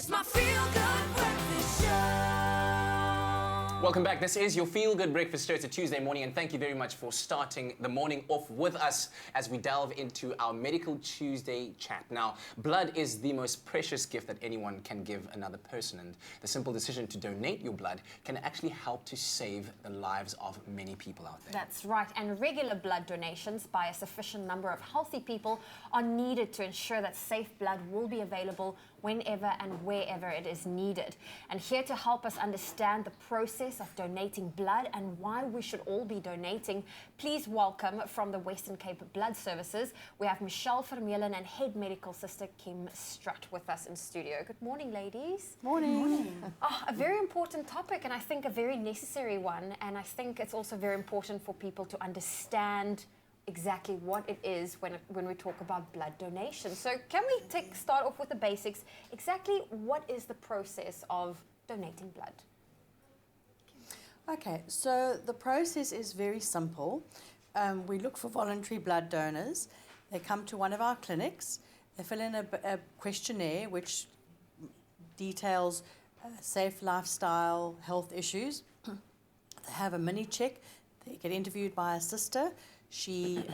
It's my feel-good breakfast show. Welcome back. This is your Feel Good Breakfast Show. It's a Tuesday morning, and thank you very much for starting the morning off with us as we delve into our Medical Tuesday chat. Now, blood is the most precious gift that anyone can give another person, and the simple decision to donate your blood can actually help to save the lives of many people out there. That's right, and regular blood donations by a sufficient number of healthy people are needed to ensure that safe blood will be available whenever and wherever it is needed. And here to help us understand the process of donating blood and why we should all be donating, please welcome from the Western Cape Blood Services, we have Michelle Vermeulen and Head Medical Sister Kim Strutt with us in studio. Good morning, ladies. Morning. A very important topic, and I think a very necessary one, and I think it's also very important for people to understand exactly what it is when we talk about blood donation. So can we start off with the basics? Exactly what is the process of donating blood? Okay, so the process is very simple. We look for voluntary blood donors. They come to one of our clinics. They fill in a questionnaire which details safe lifestyle, health issues. They have a mini check. They get interviewed by a sister. She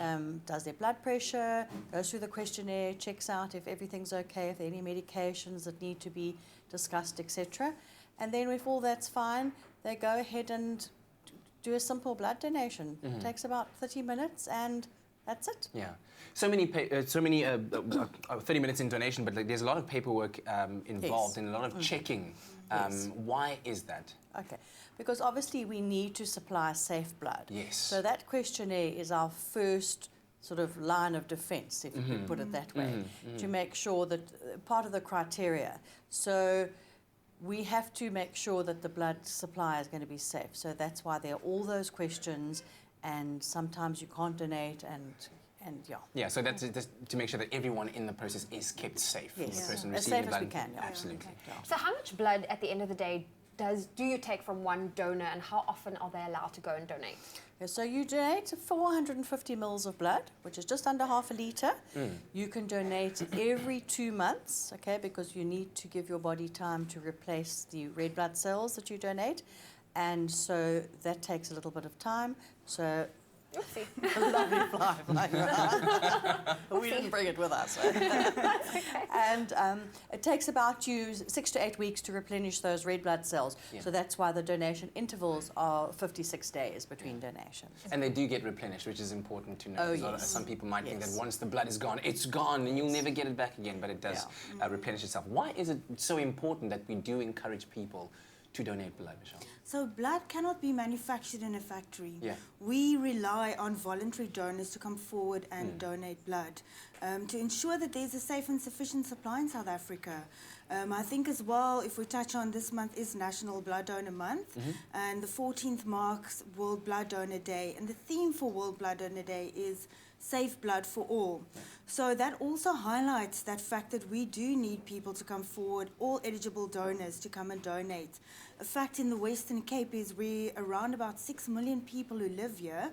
does their blood pressure, goes through the questionnaire, checks out if everything's okay, if there are any medications that need to be discussed, etc. And then if all that's fine, they go ahead and do a simple blood donation. It takes about 30 minutes and that's it. Yeah, so many 30 minutes in donation, but there's a lot of paperwork involved and a lot of checking. Why is that? Okay, because obviously we need to supply safe blood. Yes. So that questionnaire is our first sort of line of defense, if you could put it that way, to make sure that part of the criteria. So we have to make sure that the blood supply is going to be safe. So that's why there are all those questions, and sometimes you can't donate, and yeah. Yeah, so that's just to make sure that everyone in the process is kept safe. Yes. The person As receiving safe as blood. we can, yeah. Absolutely. Yeah. So how much blood at the end of the day do you take from one donor, and how often are they allowed to go and donate? Okay, so you donate 450 mils of blood, which is just under half a litre. You can donate every 2 months, okay, because you need to give your body time to replace the red blood cells that you donate. And so that takes a little bit of time. So Oopsie. a lovely fly. We didn't bring it with us. And it takes about 6 to 8 weeks to replenish those red blood cells. Yeah. So that's why the donation intervals are 56 days between donations. And they do get replenished, which is important to know. Oh, Because yes. some people might think that Yes. once the blood is gone, it's gone and you'll never get it back again, but it does replenish itself. Why is it so important that we do encourage people to donate blood, Michelle? So blood cannot be manufactured in a factory. Yeah. We rely on voluntary donors to come forward and donate blood to ensure that there's a safe and sufficient supply in South Africa. I think as well, if we touch on, this month is National Blood Donor Month, and the 14th marks World Blood Donor Day, and the theme for World Blood Donor Day is safe blood for all. So that also highlights that fact that we do need people to come forward, all eligible donors to come and donate. A fact in the Western Cape is we around about 6 million people who live here,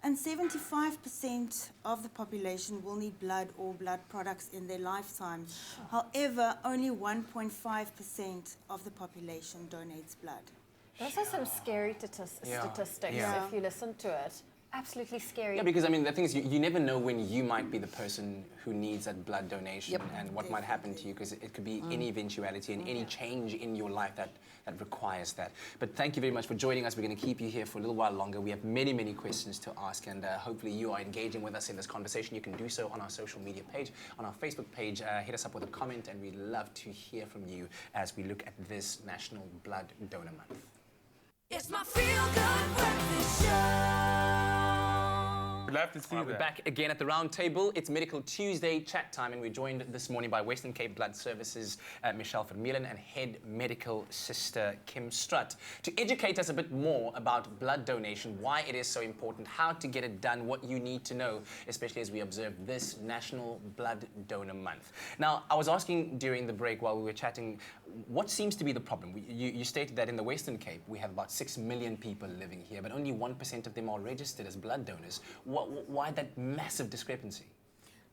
and 75% of the population will need blood or blood products in their lifetime. However, only 1.5% of the population donates blood. Those are some scary statistics Yeah. if you listen to it. Absolutely scary. Yeah, because I mean, the thing is, you never know when you might be the person who needs that blood donation and what might happen to you, because it could be any eventuality and any change in your life that requires that. But thank you very much for joining us. We're going to keep you here for a little while longer. We have many, many questions to ask, and hopefully you are engaging with us in this conversation. You can do so on our social media page, on our Facebook page. Hit us up with a comment, and we'd love to hear from you as we look at this National Blood Donor Month. It's my feel-good breakfast show. We'd love to see We're that. back again at the round table. It's Medical Tuesday chat time, and we're joined this morning by Western Cape Blood Services, Michelle Vermeulen, and Head Medical Sister Kim Strutt, to educate us a bit more about blood donation, why it is so important, how to get it done, what you need to know, especially as we observe this National Blood Donor Month. Now, I was asking during the break while we were chatting, what seems to be the problem? You stated that in the Western Cape, we have about 6 million people living here, but only 1% of them are registered as blood donors. Why that massive discrepancy?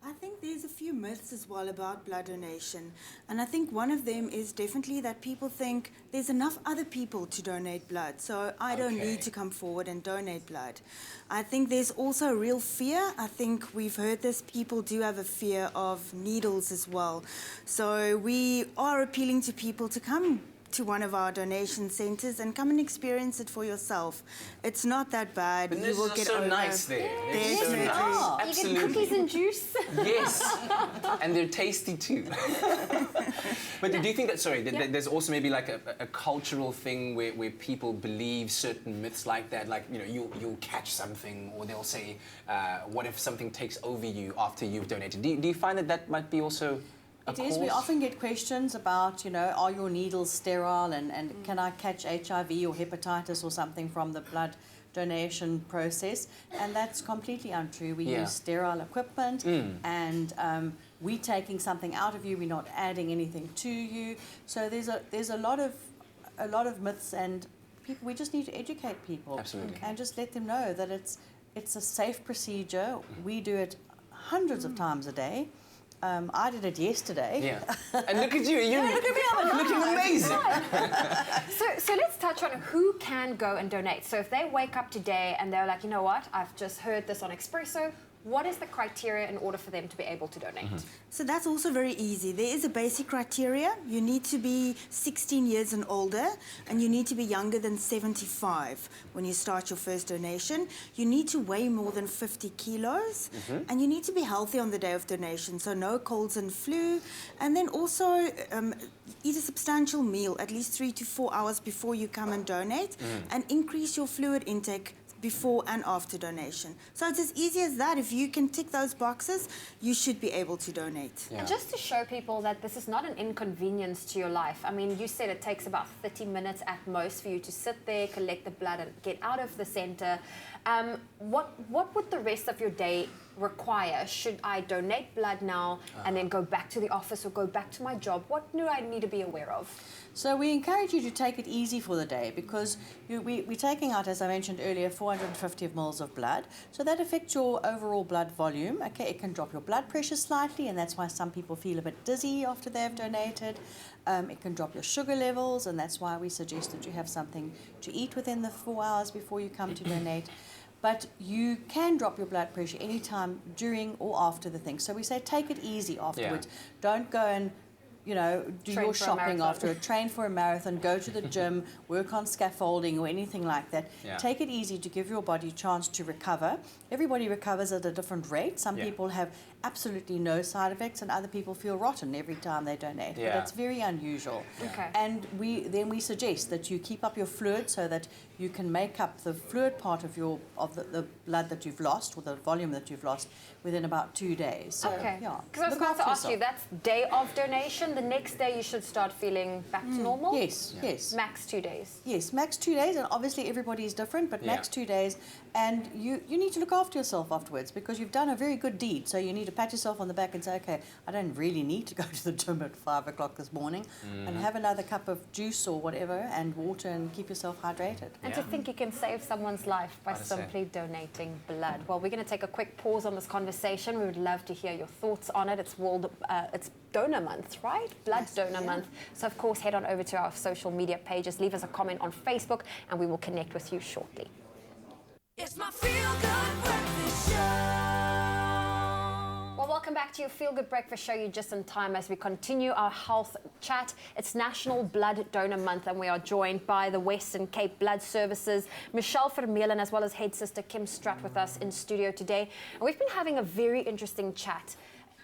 I think there's a few myths as well about blood donation. And I think one of them is definitely that people think there's enough other people to donate blood, so I don't Okay. need to come forward and donate blood. I think there's also a real fear. I think we've heard this, people do have a fear of needles as well. So we are appealing to people to come to one of our donation centres and come and experience it for yourself. It's not that bad. But You this will is get so over. nice there. They're Yes, so we nice. are. You Absolutely. get cookies and juice. Yes, and they're tasty too. But do you think that, sorry, that there's also maybe like a cultural thing where people believe certain myths like that, like, you know, you'll catch something, or they'll say, what if something takes over you after you've donated? Do you find that might be also a It is. We cause? often get questions about, you know, are your needles sterile and can I catch HIV or hepatitis or something from the blood donation process? And that's completely untrue. We Yeah. use sterile equipment and we're taking something out of you. We're not adding anything to you. So there's a lot of myths, and people. We just need to educate people. Absolutely. And just let them know that it's a safe procedure. We do it hundreds of times a day. I did it yesterday. Yeah. And look at you. You're looking amazing. So let's touch on who can go and donate. So if they wake up today and they're like, you know what, I've just heard this on Expresso, what is the criteria in order for them to be able to donate? So that's also very easy. There is a basic criteria. You need to be 16 years and older, and you need to be younger than 75 when you start your first donation. You need to weigh more than 50 kilos, and you need to be healthy on the day of donation, so no colds and flu. And then also eat a substantial meal at least 3 to 4 hours before you come and donate, and increase your fluid intake before and after donation. So it's as easy as that. If you can tick those boxes, you should be able to donate. Yeah. And just to show people that this is not an inconvenience to your life. I mean, you said it takes about 30 minutes at most for you to sit there, collect the blood, and get out of the centre. What would the rest of your day require? Should I donate blood now and then go back to the office or go back to my job? What do I need to be aware of? So we encourage you to take it easy for the day, because we're taking out, as I mentioned earlier, 450 mils of blood. So that affects your overall blood volume. Okay, it can drop your blood pressure slightly, and that's why some people feel a bit dizzy after they've donated. It can drop your sugar levels, and that's why we suggest that you have something to eat within the 4 hours before you come to donate. But you can drop your blood pressure anytime during or after the thing. So we say take it easy afterwards. Don't go and, you know, do Train your for a shopping marathon. after a train for a marathon, go to the gym, work on scaffolding or anything like that. Yeah. Take it easy to give your body a chance to recover. Everybody recovers at a different rate. Some Yeah. people have absolutely no side effects, and other people feel rotten every time they donate. Yeah. But it's very unusual. Okay. And we suggest that you keep up your fluid so that you can make up the fluid part of the blood that you've lost, or the volume that you've lost, within about 2 days. So, Okay. yeah, Because I was look about to after ask you, yourself. that's day of donation. The next day you should start feeling back to normal? Yes, yes. Max 2 days. Yes, max 2 days, and obviously everybody is different, but max Yeah. 2 days. And you need to look after yourself afterwards, because you've done a very good deed. So you need to pat yourself on the back and say, okay, I don't really need to go to the gym at 5 o'clock this morning, and have another cup of juice or whatever and water, and keep yourself hydrated. And to think you can save someone's life by Understand. simply donating blood. Well, we're going to take a quick pause on this conversation. We would love to hear your thoughts on it. It's Donor Month, right? Blood Yes, Donor yeah. Month. So, of course, head on over to our social media pages, leave us a comment on Facebook, and we will connect with you shortly. It's my feel good breakfast show. Well, welcome back to your Feel Good Breakfast Show. You're just in time as we continue our health chat. It's National Blood Donor Month, and we are joined by the Western Cape Blood Services, Michelle Vermeulen, as well as head sister Kim Strutt with us in studio today. And we've been having a very interesting chat.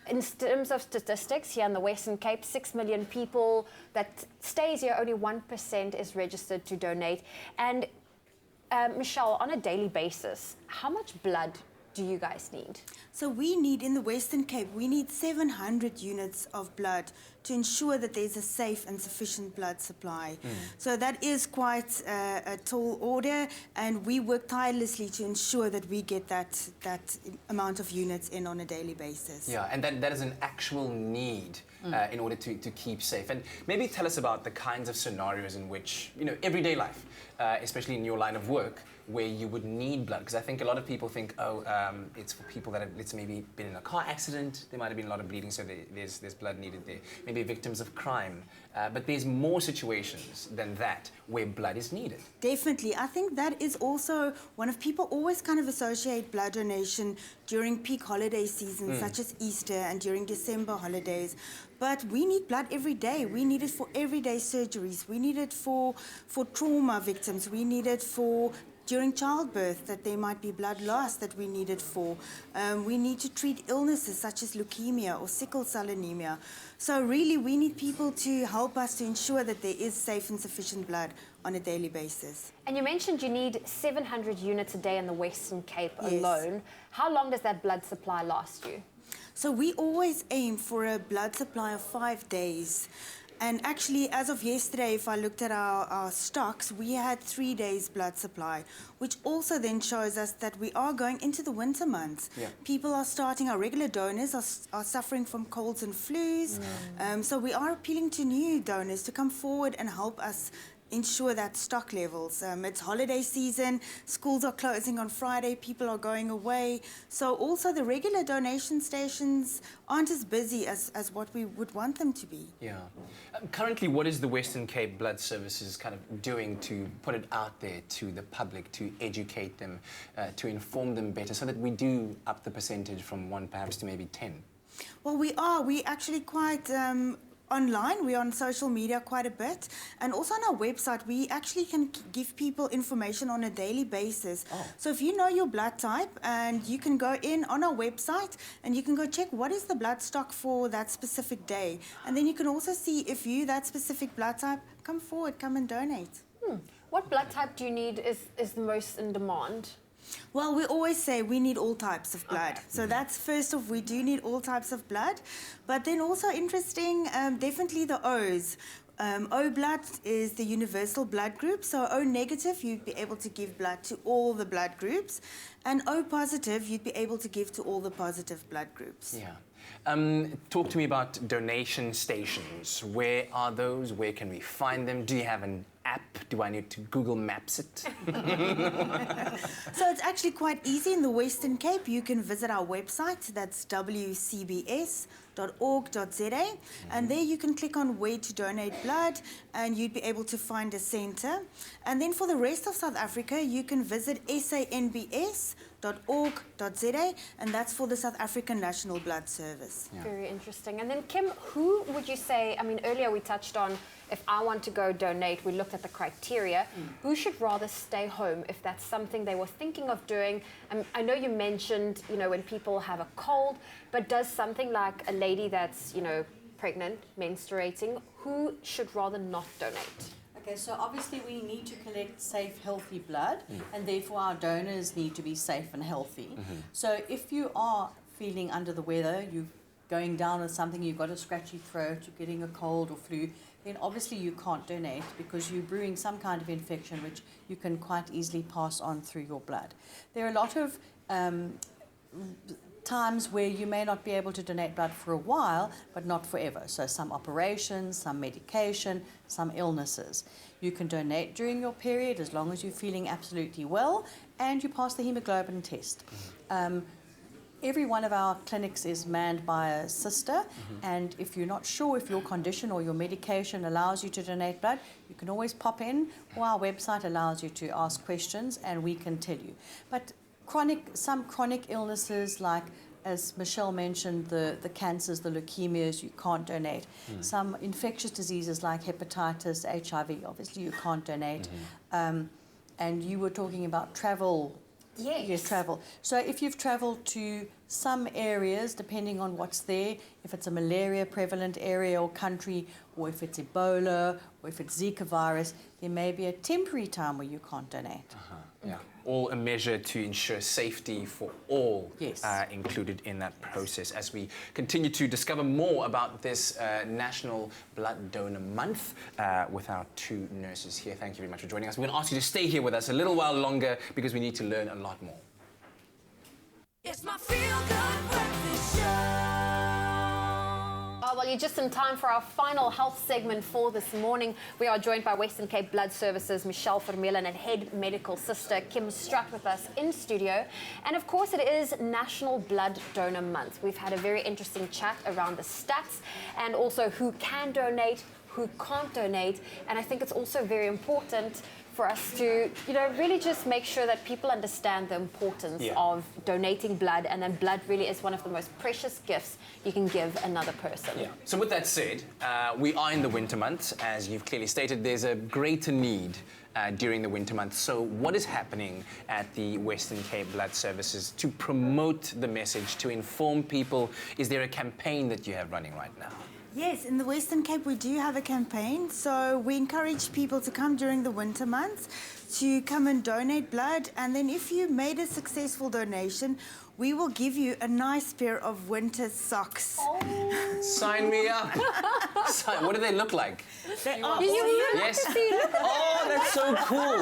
In terms of statistics, here in the Western Cape, 6 million people that stays here, only 1% is registered to donate. And Michelle, on a daily basis, how much blood do you guys need? So we need, in the Western Cape, we need 700 units of blood to ensure that there's a safe and sufficient blood supply. So that is quite a tall order, and we work tirelessly to ensure that we get that amount of units in on a daily basis. Yeah, and that is an actual need in order to keep safe. And maybe tell us about the kinds of scenarios in which, everyday life, especially in your line of work, where you would need blood. Because I think a lot of people think, it's for people that have, let's maybe been in a car accident, there might have been a lot of bleeding, so there's blood needed there. Maybe victims of crime. But there's more situations than that where blood is needed. Definitely. I think that is also one of people always kind of associate blood donation during peak holiday seasons, such as Easter and during December holidays. But we need blood every day. We need it for everyday surgeries. We need it for trauma victims. We need it for during childbirth, that there might be blood loss that we need it for. We need to treat illnesses such as leukemia or sickle cell anemia. So really, we need people to help us to ensure that there is safe and sufficient blood on a daily basis. And you mentioned you need 700 units a day in the Western Cape Yes. alone. How long does that blood supply last you? So we always aim for a blood supply of 5 days. And actually, as of yesterday, if I looked at our stocks, we had 3 days blood supply, which also then shows us that we are going into the winter months. Yeah. People are starting, our regular donors are suffering from colds and flus. So we are appealing to new donors to come forward and help us ensure that stock levels. It's holiday season, schools are closing on Friday, people are going away. So also the regular donation stations aren't as busy as what we would want them to be. Yeah. Currently, what is the Western Cape Blood Services kind of doing to put it out there to the public, to educate them, to inform them better, so that we do up the percentage from 1 perhaps to maybe 10? Well, we actually quite online, we're on social media quite a bit, and also on our website we actually can give people information on a daily basis. So if you know your blood type, and you can go in on our website and you can go check what is the blood stock for that specific day, and then you can also see if you that specific blood type, come forward, come and donate. What blood type do you need is the most in demand? Well, we always say we need all types of blood. So that's first off, we do need all types of blood. But then also interesting, definitely the O's. O blood is the universal blood group. So O negative, you'd be able to give blood to all the blood groups. And O positive, you'd be able to give to all the positive blood groups. Yeah. Talk to me about donation stations. Where are those? Where can we find them? Do you have an app? Do I need to Google Maps it? So it's actually quite easy. In the Western Cape, you can visit our website. That's wcbs.org.za. And there you can click on where to donate blood, and you'd be able to find a centre. And then for the rest of South Africa, you can visit sanbs.org.za, and that's for the South African National Blood Service. Yeah. Very interesting. And then Kim, who would you say, I mean, earlier we touched on if I want to go donate, we looked at the criteria. Who should rather stay home if that's something they were thinking of doing? I know you mentioned, when people have a cold, but does something like a lady that's, pregnant, menstruating, who should rather not donate? Okay, so obviously we need to collect safe, healthy blood, and therefore our donors need to be safe and healthy. So if you are feeling under the weather, you're going down with something, you've got a scratchy throat, you're getting a cold or flu, then obviously you can't donate because you're brewing some kind of infection which you can quite easily pass on through your blood. There are a lot of times where you may not be able to donate blood for a while, but not forever. So some operations, some medication, some illnesses. You can donate during your period as long as you're feeling absolutely well and you pass the hemoglobin test. Every one of our clinics is manned by a sister, and if you're not sure if your condition or your medication allows you to donate blood, you can always pop in, or our website allows you to ask questions and we can tell you. But some chronic illnesses, like as Michelle mentioned, the cancers, the leukemias, you can't donate. Some infectious diseases like hepatitis, HIV, obviously you can't donate. And you were talking about travel. Yes, travel. So if you've travelled to some areas, depending on what's there, if it's a malaria prevalent area or country, or if it's Ebola, or if it's Zika virus, there may be a temporary time where you can't donate. Yeah. All a measure to ensure safety for all included in that process. As we continue to discover more about this National Blood Donor Month with our two nurses here. Thank you very much for joining us. We're going to ask you to stay here with us a little while longer because we need to learn a lot more. It's my feel-good breakfast show. Well, you're just in time for our final health segment for this morning. We are joined by Western Cape Blood Services, Michelle Vermeulen, and Head Medical Sister Kim Strutt with us in studio. And of course, it is National Blood Donor Month. We've had a very interesting chat around the stats and also who can donate, who can't donate. And I think it's also very important for us to, really just make sure that people understand the importance of donating blood, and then blood really is one of the most precious gifts you can give another person. Yeah. So with that said, we are in the winter months. As you've clearly stated, there's a greater need during the winter months. So what is happening at the Western Cape Blood Services to promote the message, to inform people? Is there a campaign that you have running right now? Yes, in the Western Cape we do have a campaign, so we encourage people to come during the winter months to come and donate blood, and then if you made a successful donation, we will give you a nice pair of winter socks. Oh. Sign me up. What do they look like? They are Yes. Oh, that's so cool.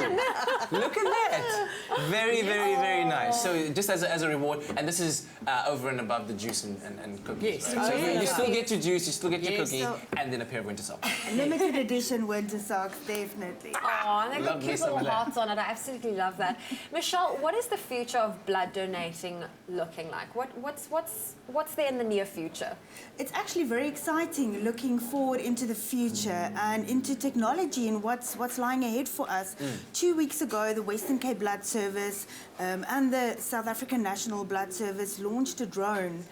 Look at that. Very, very, very nice. So just as a reward, and this is over and above the juice and cookies. Yes. Right? So you still get your juice, you still get your Yes. cookie, and then a pair of winter socks. limited edition winter socks, definitely. Oh, and they've got Love me cute some little of that. hearts on it. I absolutely love that. Michelle, what is the future of blood donating looking like? What's there in the near future? It's actually very exciting looking forward into the future and into technology and what's lying ahead for us. 2 weeks ago, the Western Cape Blood Service and the South African National Blood Service launched a drone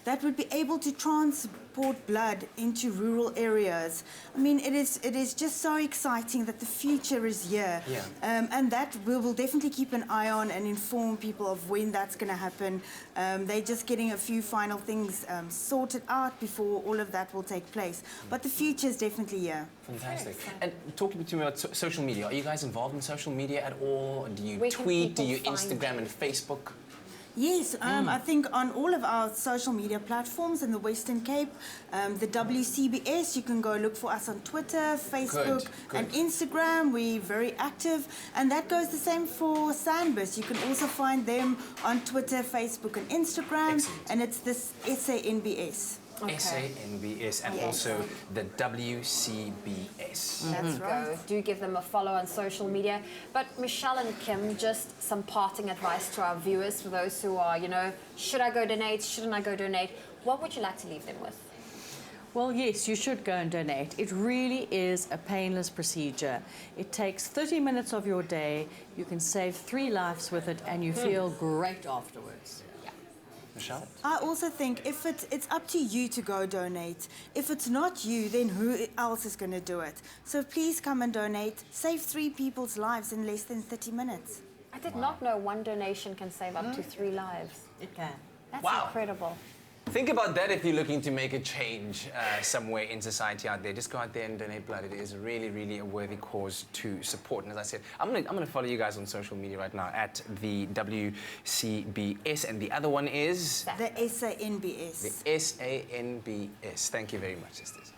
that would be able to transport blood into rural areas. I mean, it is just so exciting that the future is here. Yeah. And that we will definitely keep an eye on and inform people of when that's going to happen. They're just getting a few final things sorted out before all of that will take place. But the future is definitely here. Fantastic. And talking to me about social media, are you guys involved in social media at all? Do you Where can tweet? Do people you find Instagram you? and Facebook? Yes, I think on all of our social media platforms in the Western Cape, the WCBS, you can go look for us on Twitter, Facebook, Good. and Instagram. We're very active, and that goes the same for Sandbus. You can also find them on Twitter, Facebook, and Instagram, Excellent. and it's this SANBS. SANBS and Yes. also the WCBS. That's right. Go. Do give them a follow on social media. But Michelle and Kim, just some parting advice to our viewers, for those who are, should I go donate, shouldn't I go donate? What would you like to leave them with? Well, yes, you should go and donate. It really is a painless procedure. It takes 30 minutes of your day. You can save 3 lives with it, and you feel great afterwards. Michelle? I also think if it's up to you to go donate. If it's not you, then who else is going to do it? So please come and donate. Save 3 people's lives in less than 30 minutes. I did not know one donation can save up to 3 lives. It can. That's Wow. incredible. Think about that if you're looking to make a change somewhere in society out there. Just go out there and donate blood. It is really, really a worthy cause to support. And as I said, I'm gonna follow you guys on social media right now at the WCBS, and the other one is The SANBS. the SANBS. Thank you very much, sisters.